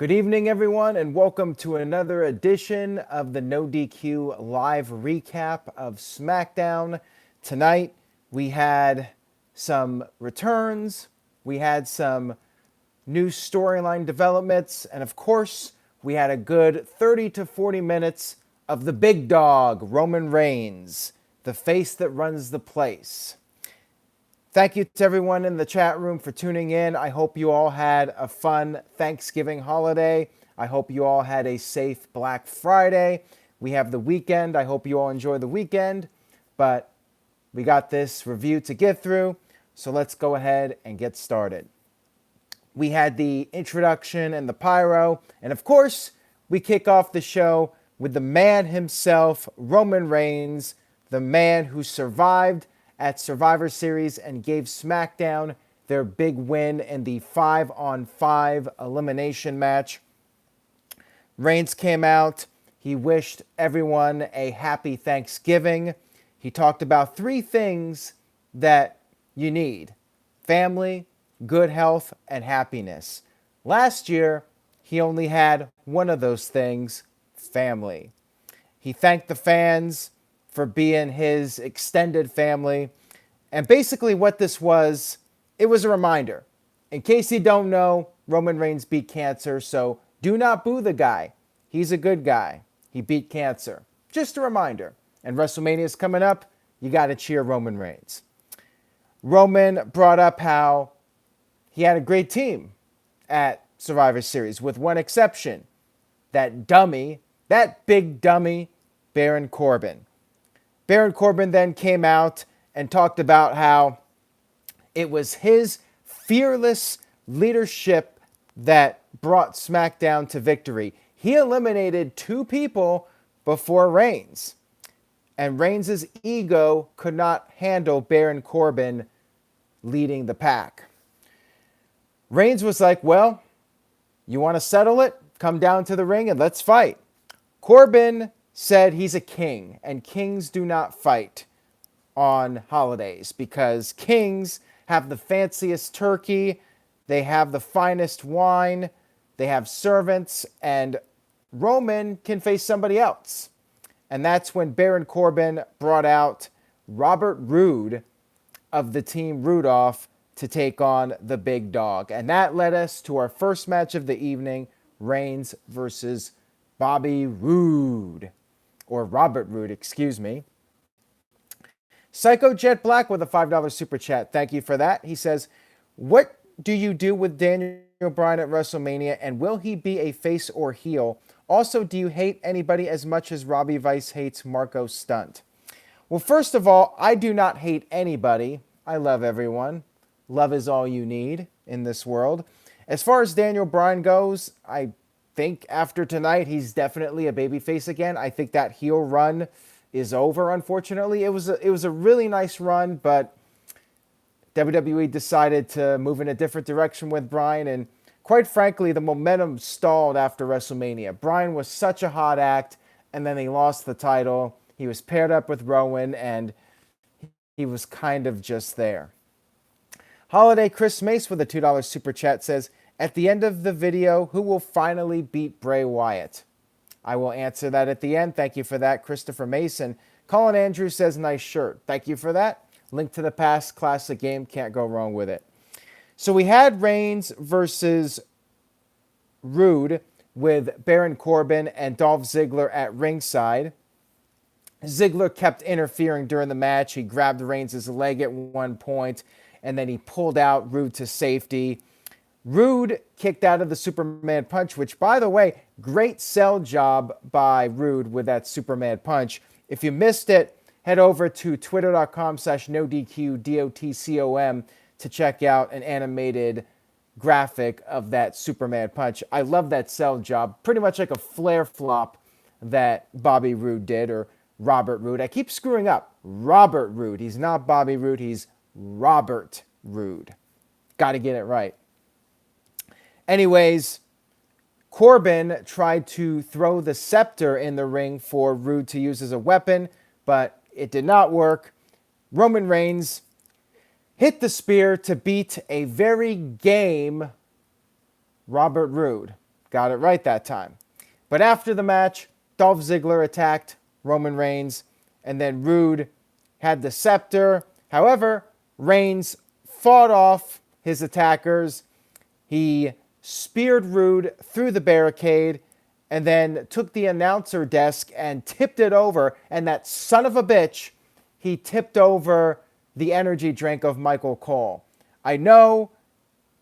Good evening, everyone, and welcome to another edition of the No DQ live recap of SmackDown. Tonight, we had some returns, we had some new storyline developments, and of course, we had a good 30 to 40 minutes of the big dog, Roman Reigns, the face that runs the place. Thank you to everyone in the chat room for tuning in. I hope you all had a fun Thanksgiving holiday. I hope you all had a safe Black Friday. We have the weekend. I hope you all enjoy the weekend. But we got this review to get through, so let's go ahead and get started. We had the introduction and the pyro, and of course, we kick off the show with the man himself, Roman Reigns, the man who survived at Survivor Series and gave SmackDown their big win in the 5-on-5 elimination match. Reigns came out. He wished everyone a happy Thanksgiving. He talked about three things that you need: family, good health, and happiness. Last year, he only had one of those things: family. He thanked the fans for being his extended family. And basically what this was, it was a reminder. In case you don't know, Roman Reigns beat cancer, so do not boo the guy. He's a good guy. He beat cancer. Just a reminder. And WrestleMania is coming up. You got to cheer Roman Reigns. Roman brought up how he had a great team at Survivor Series, with one exception: that dummy, that big dummy, Baron Corbin. Baron Corbin then came out and talked about how it was his fearless leadership that brought SmackDown to victory. He eliminated two people before Reigns, and Reigns' ego could not handle Baron Corbin leading the pack. Reigns was like, well, you want to settle it? Come down to the ring and let's fight. Corbin said he's a king, and kings do not fight on holidays because kings have the fanciest turkey, they have the finest wine, they have servants, and Roman can face somebody else. And that's when Baron Corbin brought out Robert Roode of the Team Rudolph to take on the big dog. And that led us to our first match of the evening: Reigns versus Bobby Roode. Or Robert Roode, excuse me. Psycho Jet Black with a $5 super chat. Thank you for that. He says, what do you do with Daniel Bryan at WrestleMania, and will he be a face or heel? Also, do you hate anybody as much as Robbie Vice hates Marco Stunt? Well, first of all, I do not hate anybody. I love everyone. Love is all you need in this world. As far as Daniel Bryan goes, I think after tonight, he's definitely a babyface again. I think that heel run is over, unfortunately. It was a really nice run, but WWE decided to move in a different direction with Bryan, and quite frankly, the momentum stalled after WrestleMania. Bryan was such a hot act, and then he lost the title. He was paired up with Rowan, and he was kind of just there. Holiday Chris Mace with a $2 super chat says, at the end of the video, who will finally beat Bray Wyatt? I will answer that at the end. Thank you for that, Christopher Mason. Colin Andrews says, nice shirt. Thank you for that. Link to the past, classic game. Can't go wrong with it. So we had Reigns versus Roode with Baron Corbin and Dolph Ziggler at ringside. Ziggler kept interfering during the match. He grabbed Reigns' leg at one point, and then he pulled out Roode to safety. Roode kicked out of the Superman punch, which, by the way, great sell job by Roode with that Superman punch. If you missed it, head over to twitter.com/NoDQDOTCOM to check out an animated graphic of that Superman punch. I love that sell job. Pretty much like a flare flop that Bobby Roode did, or Robert Roode. I keep screwing up. Robert Roode. He's not Bobby Roode. He's Robert Roode. Got to get it right. Anyways, Corbin tried to throw the scepter in the ring for Roode to use as a weapon, but it did not work. Roman Reigns hit the spear to beat a very game Robert Roode. Got it right that time. But after the match, Dolph Ziggler attacked Roman Reigns, and then Roode had the scepter. However, Reigns fought off his attackers. He speared Roode through the barricade and then took the announcer desk and tipped it over. And that son of a bitch, he tipped over the energy drink of Michael Cole. I know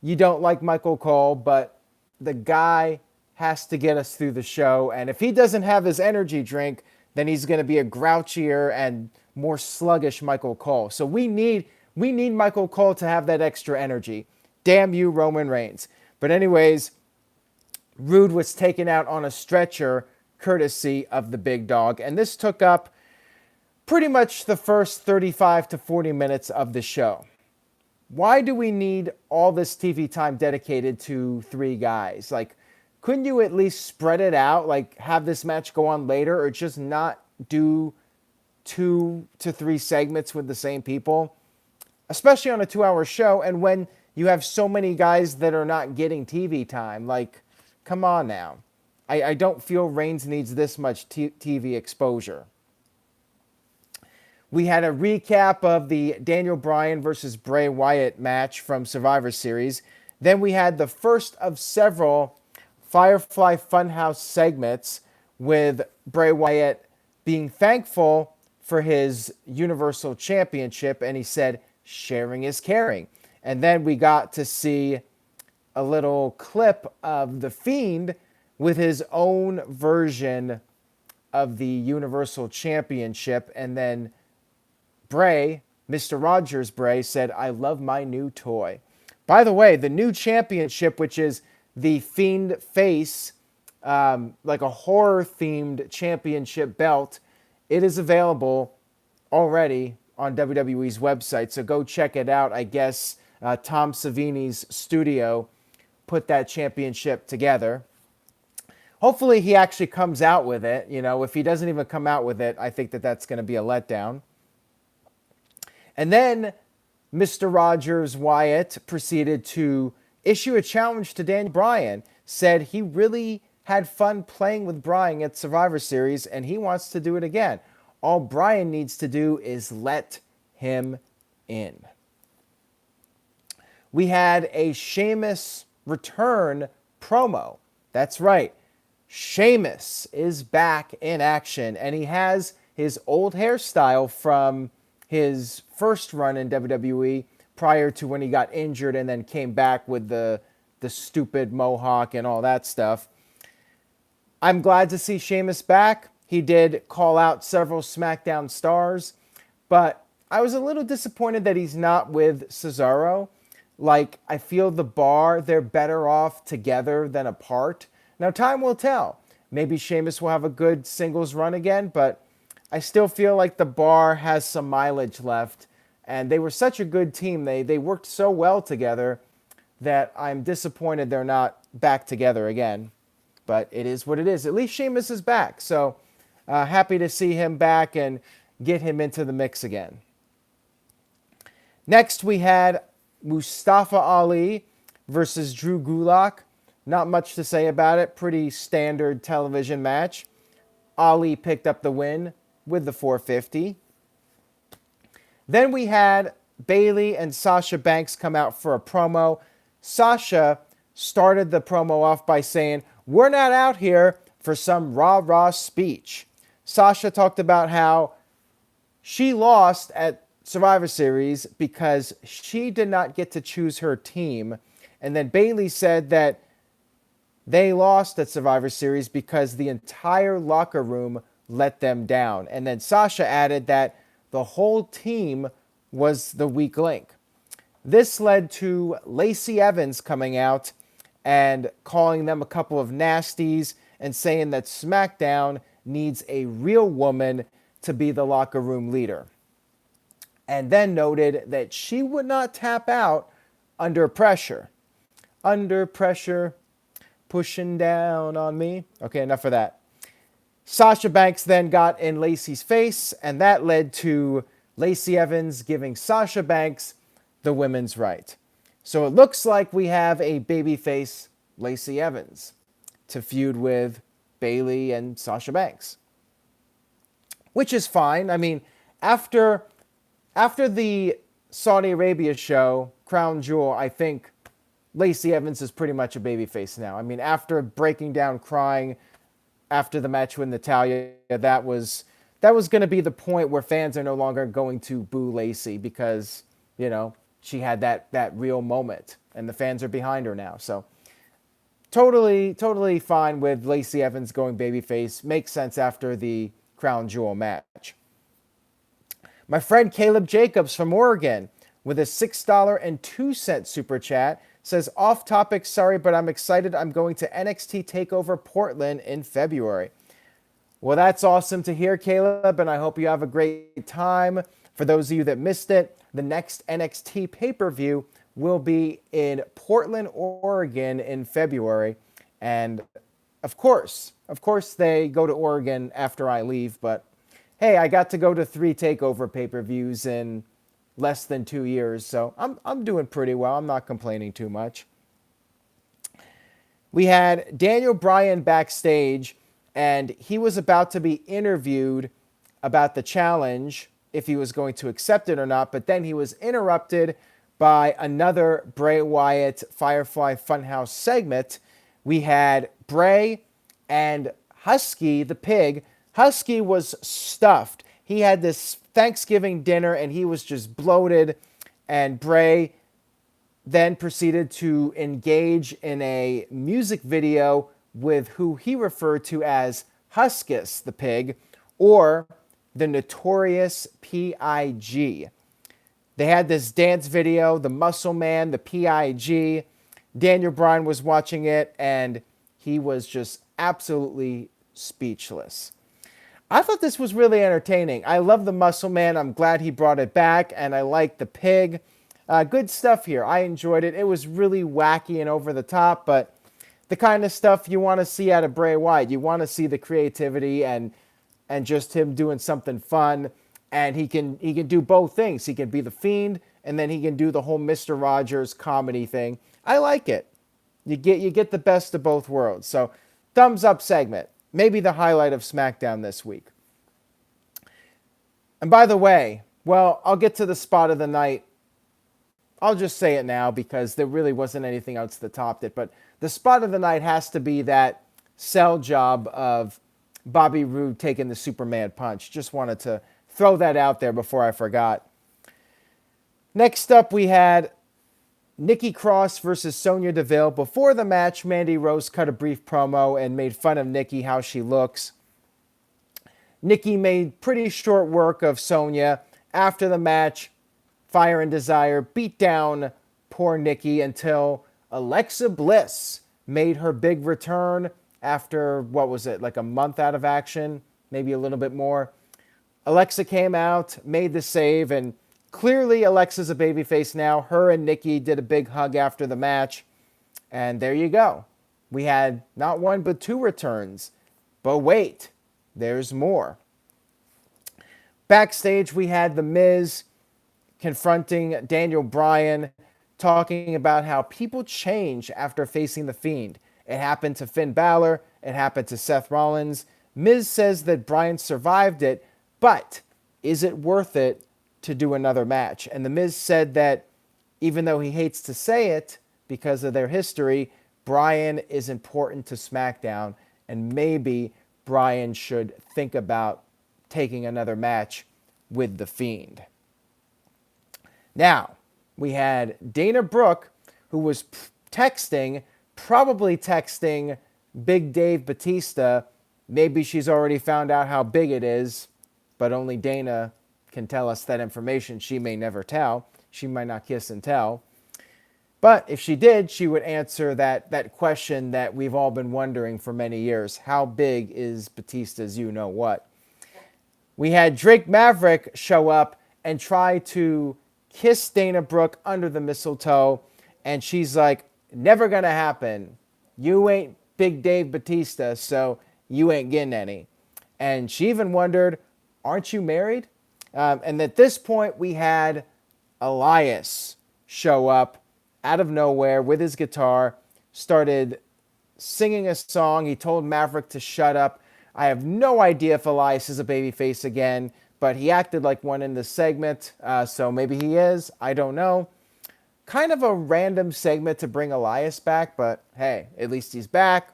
you don't like Michael Cole, but the guy has to get us through the show. And if he doesn't have his energy drink, then he's going to be a grouchier and more sluggish Michael Cole. So we need Michael Cole to have that extra energy. Damn you, Roman Reigns. But anyways, Roode was taken out on a stretcher courtesy of the big dog. And this took up pretty much the first 35 to 40 minutes of the show. Why do we need all this TV time dedicated to 3 guys? Like, couldn't you at least spread it out? Like, have this match go on later, or just not do 2 to 3 segments with the same people? Especially on a 2-hour show, and when you have so many guys that are not getting TV time. Like, come on now. I don't feel Reigns needs this much TV exposure. We had a recap of the Daniel Bryan versus Bray Wyatt match from Survivor Series. Then we had the first of several Firefly Funhouse segments with Bray Wyatt being thankful for his Universal Championship, and he said, sharing is caring. And then we got to see a little clip of The Fiend with his own version of the Universal Championship, and then Bray, Mr. Rogers Bray, said, I love my new toy. By the way, the new championship, which is the Fiend face, like a horror-themed championship belt, it is available already on WWE's website, so go check it out. I guess Tom Savini's studio put that championship together. Hopefully he actually comes out with it. You know, if he doesn't even come out with it, I think that that's going to be a letdown. And then Mr. Rogers Wyatt proceeded to issue a challenge to Daniel Bryan, said he really had fun playing with Bryan at Survivor Series, and he wants to do it again. All Bryan needs to do is let him in. We had a Sheamus return promo. That's right. Sheamus is back in action, and he has his old hairstyle from his first run in WWE prior to when he got injured and then came back with the stupid mohawk and all that stuff. I'm glad to see Sheamus back. He did call out several SmackDown stars, but I was a little disappointed that he's not with Cesaro. Like, I feel the Bar, they're better off together than apart. Now, time will tell. Maybe Sheamus will have a good singles run again, but I still feel like the Bar has some mileage left, and they were such a good team. They worked so well together that I'm disappointed they're not back together again. But it is what it is. At least Sheamus is back, so happy to see him back and get him into the mix again. Next, we had Mustafa Ali versus Drew Gulick. Not much to say about it. Pretty standard television match. Ali picked up the win with the 450. Then we had Bayley and Sasha Banks come out for a promo. Sasha started the promo off by saying, we're not out here for some rah-rah speech. Sasha talked about how she lost at Survivor Series because she did not get to choose her team. And then Bayley said that they lost at Survivor Series because the entire locker room let them down. And then Sasha added that the whole team was the weak link. This led to Lacey Evans coming out and calling them a couple of nasties and saying that SmackDown needs a real woman to be the locker room leader. And then noted that she would not tap out under pressure. Under pressure, pushing down on me. Okay, enough of that. Sasha Banks then got in Lacey's face, and that led to Lacey Evans giving Sasha Banks the women's right. So it looks like we have a babyface Lacey Evans. to feud with Bayley and Sasha Banks, which is fine. I mean, after the Saudi Arabia show, Crown Jewel, I think Lacey Evans is pretty much a babyface now. I mean, after breaking down crying after the match with Natalya, that was going to be the point where fans are no longer going to boo Lacey because, she had that real moment and the fans are behind her now. So totally fine with Lacey Evans going babyface. Makes sense after the Crown Jewel match. My friend Caleb Jacobs from Oregon with a $6.02 super chat says, off topic, sorry, but I'm excited. I'm going to NXT TakeOver Portland in February. Well, that's awesome to hear, Caleb, and I hope you have a great time. For those of you that missed it, the next NXT pay-per-view will be in Portland, Oregon in February. And of course they go to Oregon after I leave, but hey, I got to go to 3 TakeOver pay-per-views in less than 2 years, so I'm doing pretty well. I'm not complaining too much. We had Daniel Bryan backstage, and he was about to be interviewed about the challenge, if he was going to accept it or not, but then he was interrupted by another Bray Wyatt Firefly Funhouse segment. We had Bray and Husky the pig. Husky was stuffed. He had this Thanksgiving dinner and he was just bloated, and Bray then proceeded to engage in a music video with who he referred to as Huskus the pig, or the Notorious P.I.G. They had this dance video, the Muscle Man, the P.I.G. Daniel Bryan was watching it and he was just absolutely speechless. I thought this was really entertaining. I love the Muscle Man. I'm glad he brought it back, and I like the pig. Good stuff here. I enjoyed it. It was really wacky and over the top, but the kind of stuff you want to see out of Bray Wyatt. You want to see the creativity and just him doing something fun. And he can do both things. He can be the Fiend, and then he can do the whole Mr. Rogers comedy thing. I like it. You get the best of both worlds. So thumbs up segment. Maybe the highlight of SmackDown this week. And by the way, well, I'll get to the spot of the night. I'll just say it now because there really wasn't anything else that topped it. But the spot of the night has to be that sell job of Bobby Roode taking the Superman punch. Just wanted to throw that out there before I forgot. Next up, we had Nicki Cross versus Sonya Deville. Before the match, Mandy Rose cut a brief promo and made fun of Nicki, how she looks. Nicki made pretty short work of Sonya. After the match, Fire and Desire beat down poor Nicki until Alexa Bliss made her big return after, like a month out of action, maybe a little bit more. Alexa came out, made the save, and clearly Alexa's a babyface now. Her and Nicki did a big hug after the match, and there you go. We had not one but 2 returns. But wait, there's more. Backstage, we had The Miz confronting Daniel Bryan, talking about how people change after facing The Fiend. It happened to Finn Balor. It happened to Seth Rollins. Miz says that Bryan survived it, but is it worth it to do another match? And The Miz said that even though he hates to say it because of their history, Bryan is important to SmackDown, and maybe Bryan should think about taking another match with The Fiend. Now, we had Dana Brooke, who was probably texting Big Dave Batista. Maybe she's already found out how big it is, but only Dana can tell us that information. She may never tell. She might not kiss and tell. But if she did, she would answer that question that we've all been wondering for many years. How big is Batista's you-know-what? We had Drake Maverick show up and try to kiss Dana Brooke under the mistletoe, and she's like, never gonna happen. You ain't Big Dave Batista, so you ain't getting any. And she even wondered, aren't you married? And at this point, we had Elias show up out of nowhere with his guitar, started singing a song. He told Maverick to shut up. I have no idea if Elias is a babyface again, but he acted like one in the segment, so maybe he is. I don't know. Kind of a random segment to bring Elias back, but hey, at least he's back.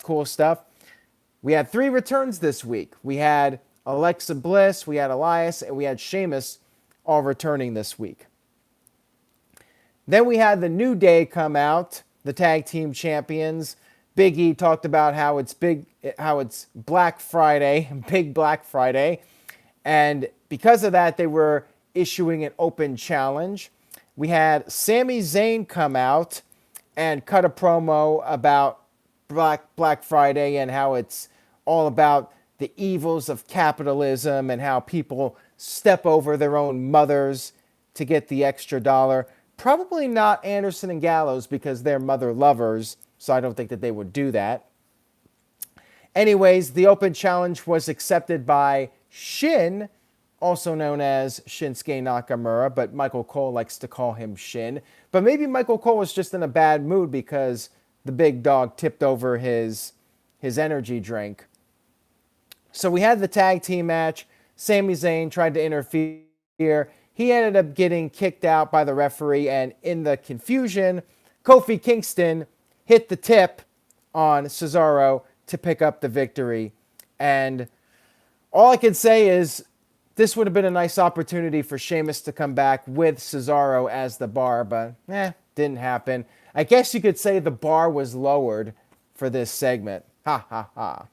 Cool stuff. We had 3 returns this week. We had Alexa Bliss, we had Elias, and we had Sheamus all returning this week. Then we had the New Day come out, the tag team champions. Big E talked about how it's Black Friday, big Black Friday. And because of that, they were issuing an open challenge. We had Sami Zayn come out and cut a promo about Black Friday and how it's all about the evils of capitalism and how people step over their own mothers to get the extra dollar. Probably not Anderson and Gallows because they're mother lovers, so I don't think that they would do that. Anyways, the open challenge was accepted by Shin, also known as Shinsuke Nakamura, but Michael Cole likes to call him Shin. But maybe Michael Cole was just in a bad mood because the big dog tipped over his energy drink. So we had the tag team match. Sami Zayn tried to interfere. He ended up getting kicked out by the referee, and in the confusion, Kofi Kingston hit the tip on Cesaro to pick up the victory. And all I can say is this would have been a nice opportunity for Sheamus to come back with Cesaro as the bar, but didn't happen. I guess you could say the bar was lowered for this segment. Ha ha ha.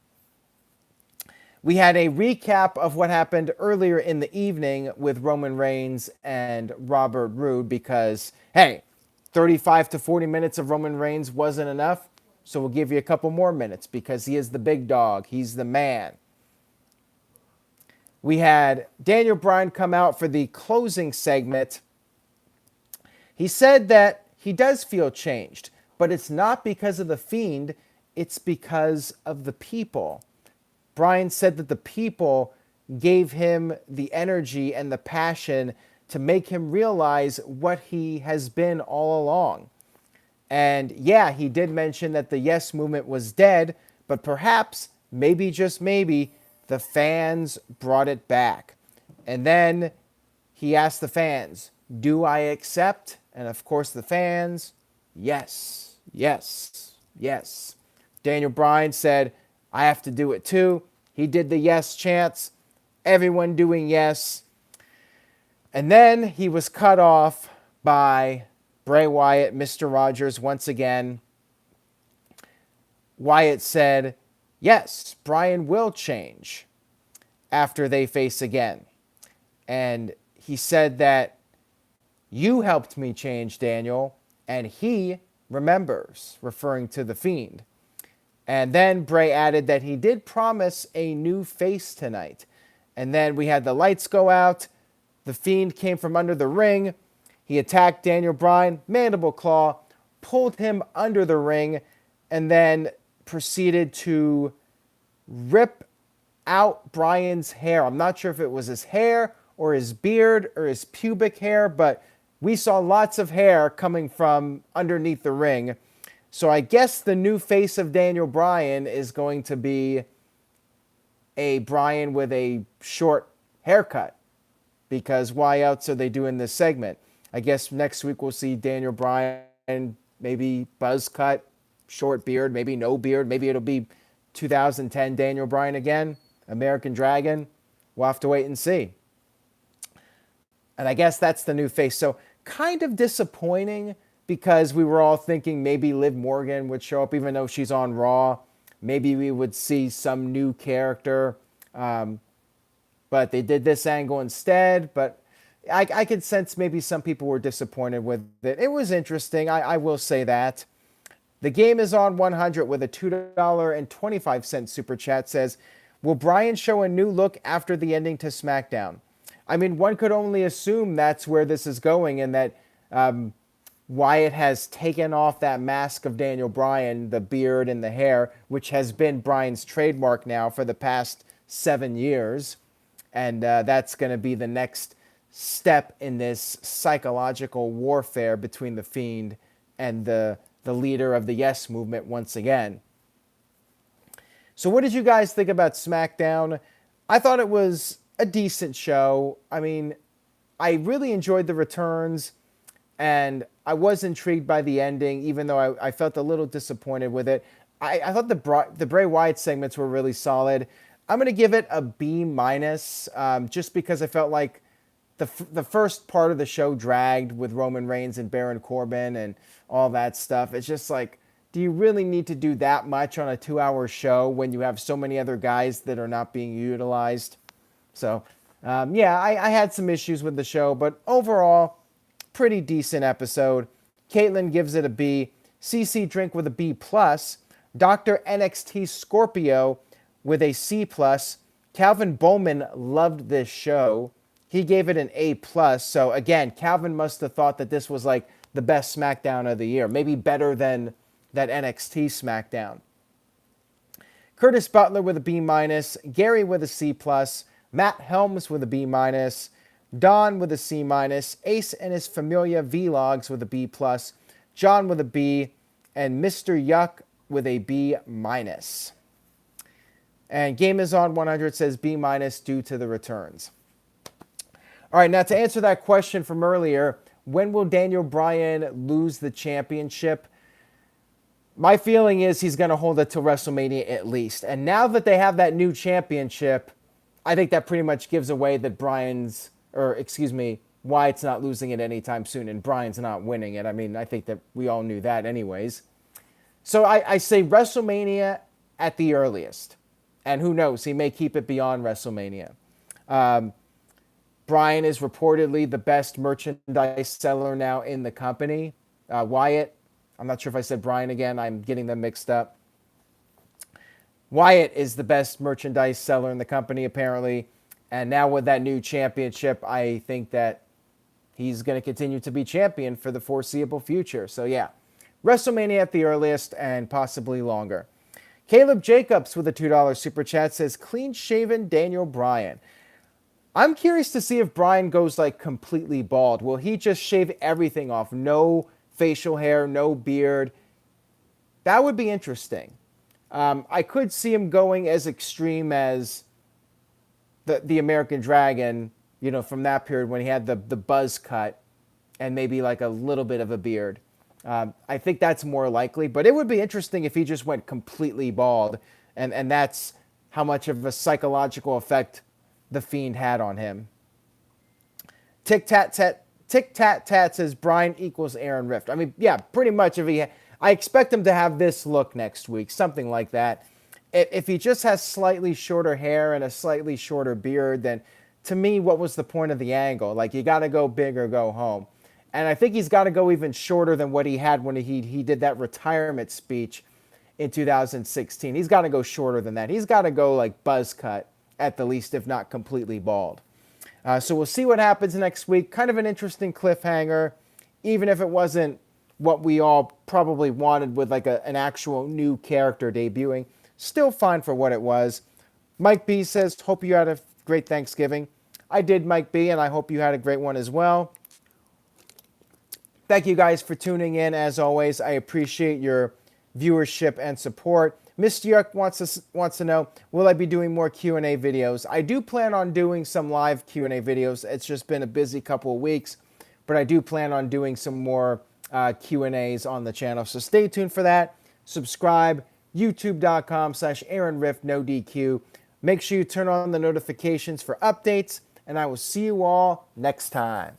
We had a recap of what happened earlier in the evening with Roman Reigns and Robert Roode because, hey, 35 to 40 minutes of Roman Reigns wasn't enough, so we'll give you a couple more minutes because he is the big dog. He's the man. We had Daniel Bryan come out for the closing segment. He said that he does feel changed, but it's not because of the Fiend, it's because of the people. Bryan said that the people gave him the energy and the passion to make him realize what he has been all along. And yeah, he did mention that the Yes Movement was dead, but perhaps, maybe just maybe, the fans brought it back. And then he asked the fans, do I accept? And of course the fans, yes, yes, yes. Daniel Bryan said, I have to do it too. He did the yes chants. Everyone doing yes. And then he was cut off by Bray Wyatt, Mr. Rogers, once again. Wyatt said, yes, Bryan will change after they face again. And he said that you helped me change, Daniel, and he remembers, referring to the Fiend. And then Bray added that he did promise a new face tonight. And then we had the lights go out. The Fiend came from under the ring. He attacked Daniel Bryan, mandible claw, pulled him under the ring, and then proceeded to rip out Bryan's hair. I'm not sure if it was his hair or his beard or his pubic hair, but we saw lots of hair coming from underneath the ring. So I guess the new face of Daniel Bryan is going to be a Bryan with a short haircut. Because why else are they doing this segment? I guess next week we'll see Daniel Bryan, maybe buzz cut, short beard, maybe no beard. Maybe it'll be 2010 Daniel Bryan again, American Dragon. We'll have to wait and see. And I guess that's the new face. So kind of disappointing because we were all thinking maybe Liv Morgan would show up even though she's on Raw. Maybe we would see some new character. But they did this angle instead. But I could sense maybe some people were disappointed with it. It was interesting. I will say that. The game is on 100 with a $2.25 super chat says, will Bryan show a new look after the ending to SmackDown? I mean, one could only assume that's where this is going and that Wyatt has taken off that mask of Daniel Bryan, the beard and the hair, which has been Bryan's trademark now for the past 7 years. And that's going to be the next step in this psychological warfare between the Fiend and the leader of the Yes Movement once again. So what did you guys think about SmackDown? I thought it was a decent show. I mean, I really enjoyed the returns, and I was intrigued by the ending, even though I felt a little disappointed with it. I thought the Bray Wyatt segments were really solid. I'm going to give it a B minus, just because I felt like the first part of the show dragged with Roman Reigns and Baron Corbin and all that stuff. It's just like, do you really need to do that much on a 2-hour show when you have so many other guys that are not being utilized? So, yeah, I had some issues with the show, but overall, pretty decent episode. Caitlin gives it a B. CC Drink with a B+. Dr. NXT Scorpio with a C+. Calvin Bowman loved this show. He gave it an A+. So again, Calvin must have thought that this was like the best SmackDown of the year. Maybe better than that NXT SmackDown. Curtis Butler with a B-. Gary with a C+. Matt Helms with a B-. Don with a C-. Ace and his Familia Vlogs with a B+. John with a B. And Mr. Yuck with a B-. And Game is on 100 says B- due to the returns. All right, now to answer that question from earlier, when will Daniel Bryan lose the championship? My feeling is he's going to hold it till WrestleMania at least. And now that they have that new championship, I think that pretty much gives away that Wyatt's not losing it anytime soon and Bryan's not winning it. I mean, I think that we all knew that anyways. So I say WrestleMania at the earliest. And who knows, he may keep it beyond WrestleMania. Bryan is reportedly the best merchandise seller now in the company. Wyatt, I'm not sure if I said Bryan again. I'm getting them mixed up. Wyatt is the best merchandise seller in the company, apparently. And now with that new championship, I think that he's going to continue to be champion for the foreseeable future. So, yeah, WrestleMania at the earliest and possibly longer. Caleb Jacobs with a $2 super chat says, clean-shaven Daniel Bryan. I'm curious to see if Bryan goes like completely bald. Will he just shave everything off? No facial hair, no beard. That would be interesting. I could see him going as extreme as the American Dragon, you know, from that period when he had the buzz cut and maybe like a little bit of a beard. I think that's more likely, but it would be interesting if he just went completely bald, and that's how much of a psychological effect the Fiend had on him. Tic Tat Tat says Bryan equals Aaron Rift. I mean, yeah, pretty much. I expect him to have this look next week, something like that. If he just has slightly shorter hair and a slightly shorter beard, then to me, what was the point of the angle? Like, you got to go big or go home. And I think he's got to go even shorter than what he had when he did that retirement speech in 2016. He's got to go shorter than that. He's got to go like buzz cut at the least, if not completely bald. So we'll see what happens next week. Kind of an interesting cliffhanger, even if it wasn't what we all probably wanted with like an actual new character debuting. Still fine for what it was. Mike B says, hope you had a great Thanksgiving. I did, Mike B, and I hope you had a great one as well. Thank you guys for tuning in. As always, I appreciate your viewership and support. Mr. Yuck wants to know, will I be doing more Q&A videos? I do plan on doing some live Q&A videos. It's just been a busy couple of weeks, but I do plan on doing some more Q&As on the channel. So stay tuned for that. Subscribe, youtube.com/AaronRiff, Make sure you turn on the notifications for updates, and I will see you all next time.